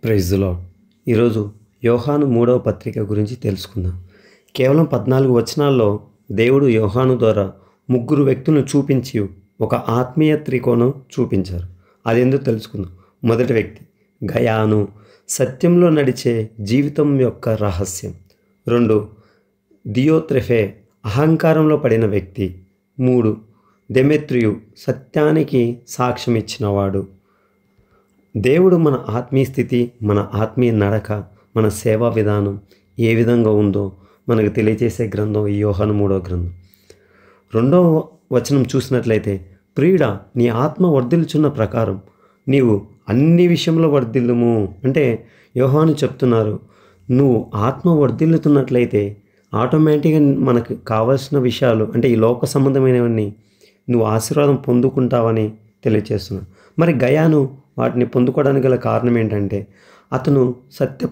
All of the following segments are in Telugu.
Praise the lord. ఈరోజు యోహాను 3వ పత్రిక గురించి తెలుసుకుందాం. కేవలం 14 వచనాల్లో దేవుడు యోహాను ద్వారా ముగ్గురు వ్యక్తులను చూపించి ఒక ఆత్మీయ త్రికోణం చూపించారు. అదేందో తెలుసుకుందాం. మొదటి వ్యక్తి గయాను, సత్యంలో నడిచే జీవితం యొక్క రహస్యం. 2 దియోత్రెఫే, అహంకారంలో పడిన వ్యక్తి. 3 దెమెత్రియు, సత్యానికి సాక్ష్యం ఇచ్చినవాడు. దేవుడు మన ఆత్మీయ స్థితి, మన ఆత్మీయ నడక, మన సేవా విధానం ఏ విధంగా ఉందో మనకు తెలియజేసే గ్రంథం ఈ యోహాను 3వ గ్రంథం. 2వ వచనం చూసినట్లయితే, ప్రియుడా, నీ ఆత్మ వర్ధిల్చున్న ప్రకారం నీవు అన్ని విషయంలో వర్ధిల్లుము. అంటే యోహాను చెప్తున్నారు, నువ్వు ఆత్మ వర్ధిల్లుతున్నట్లయితే ఆటోమేటిక్గా మనకు కావాల్సిన విషయాలు, అంటే ఈ లోక సంబంధమైనవన్నీ నువ్వు ఆశీర్వాదం పొందుకుంటావని తెలియజేస్తున్నాను. మరి గయాను వాటిని పొందుకోవడానికి గల కారణం ఏంటంటే, అతను సత్య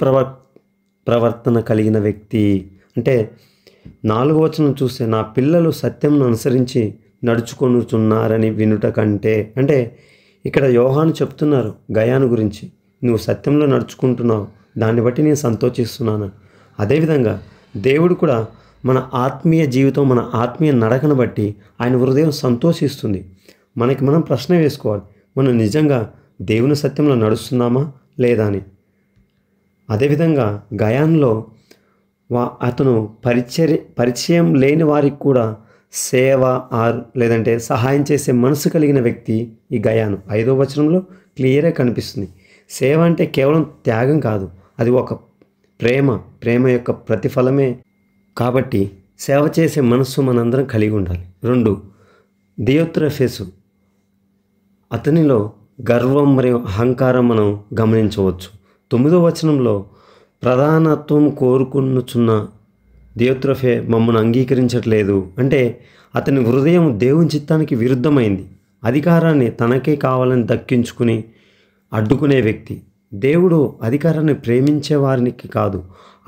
ప్రవర్తన కలిగిన వ్యక్తి. అంటే 4వ వచనం చూస్తే, నా పిల్లలు సత్యంను అనుసరించి నడుచుకొనుచున్నారని వినుట కంటే, అంటే ఇక్కడ యోహాను చెప్తున్నారు గయాను గురించి, నువ్వు సత్యంలో నడుచుకుంటున్నావు, దాన్ని బట్టి నేను సంతోషిస్తున్నాను. అదేవిధంగా దేవుడు కూడా మన ఆత్మీయ జీవితం, మన ఆత్మీయ నడకను బట్టి ఆయన హృదయం సంతోషిస్తుంది. మనం ప్రశ్న వేసుకోవాలి, మనం నిజంగా దేవుని సత్యంలో నడుస్తున్నామా లేదా అని. అదేవిధంగా గయాన్లో అతను పరిచయం లేని వారికి కూడా సేవ లేదంటే సహాయం చేసే మనసు కలిగిన వ్యక్తి ఈ గయాను. 5వ వచనంలో క్లియర్గా కనిపిస్తుంది. సేవ అంటే కేవలం త్యాగం కాదు, అది ఒక ప్రేమ యొక్క ప్రతిఫలమే. కాబట్టి సేవ చేసే మనస్సు మనందరం కలిగి ఉండాలి. 2 దియోత్రెఫెసు, అతనిలో గర్వం మరియు అహంకారం మనం గమనించవచ్చు. 9వ వచనంలో, ప్రధానత్వం కోరుకునుచున్న దియోత్రెఫే మమ్మల్ని అంగీకరించట్లేదు. అంటే అతని హృదయం దేవుని చిత్తానికి విరుద్ధమైంది. అధికారాన్ని తనకే కావాలని దక్కించుకుని అడ్డుకునే వ్యక్తి. దేవుడు అధికారాన్ని ప్రేమించే వారికి కాదు,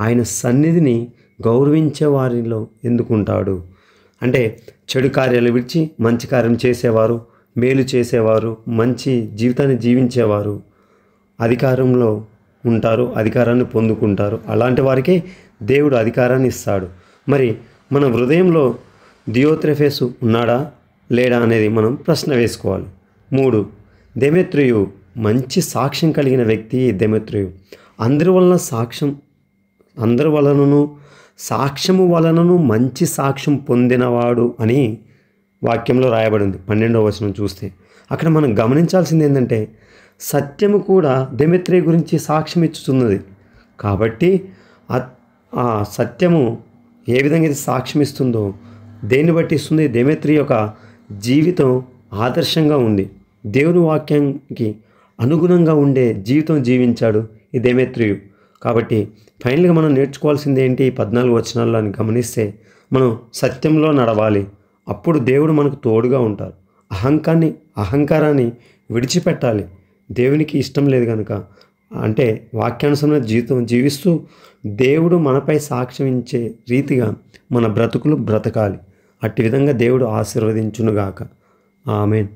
ఆయన సన్నిధిని గౌరవించే వారిలో ఎందుకుంటాడు. అంటే చెడు కార్యాలు విడిచి మంచి కార్యం చేసేవారు, మేలు చేసేవారు, మంచి జీవితాన్ని జీవించేవారు అధికారంలో ఉంటారు, అధికారాన్ని పొందుకుంటారు. అలాంటి వారికే దేవుడు అధికారాన్ని ఇస్తాడు. మరి మన హృదయంలో దియోత్రెఫెసు ఉన్నాడా లేడా అనేది మనం ప్రశ్న వేసుకోవాలి. 3 దెమెత్రియు, మంచి సాక్ష్యం కలిగిన వ్యక్తి దెమెత్రియు. అందరి వలనను సాక్ష్యము వలనను మంచి సాక్ష్యం పొందినవాడు అని వాక్యంలో రాయబడింది. 12వ వచనం చూస్తే అక్కడ మనం గమనించాల్సింది ఏంటంటే, సత్యము కూడా దెమెత్రియు గురించి సాక్ష్యం ఇచ్చుతున్నది. కాబట్టి ఆ సత్యము ఏ విధంగా ఇది సాక్ష్యం ఇస్తుందో దేన్ని బట్టి ఇస్తుంది. దెమెత్రియు యొక్క జీవితం ఆదర్శంగా ఉంది. దేవుని వాక్యానికి అనుగుణంగా ఉండే జీవితం జీవించాడు ఈ దెమెత్రియు. కాబట్టి ఫైనల్గా మనం నేర్చుకోవాల్సింది ఏంటి, 14 వచనాల్లో అని గమనిస్తే, మనం సత్యంలో నడవాలి. అప్పుడు దేవుడు మనకు తోడుగా ఉంటారు. అహంకారాన్ని విడిచిపెట్టాలి. దేవునికి ఇష్టం లేదు కనుక, అంటే వాక్యానుసారమైన జీవితం జీవిస్తూ దేవుడు మనపై సాక్ష్యం ఇచ్చే రీతిగా మన బ్రతుకులు బ్రతకాలి. అట్టి విధంగా దేవుడు ఆశీర్వదించునుగాక. ఆమేన్.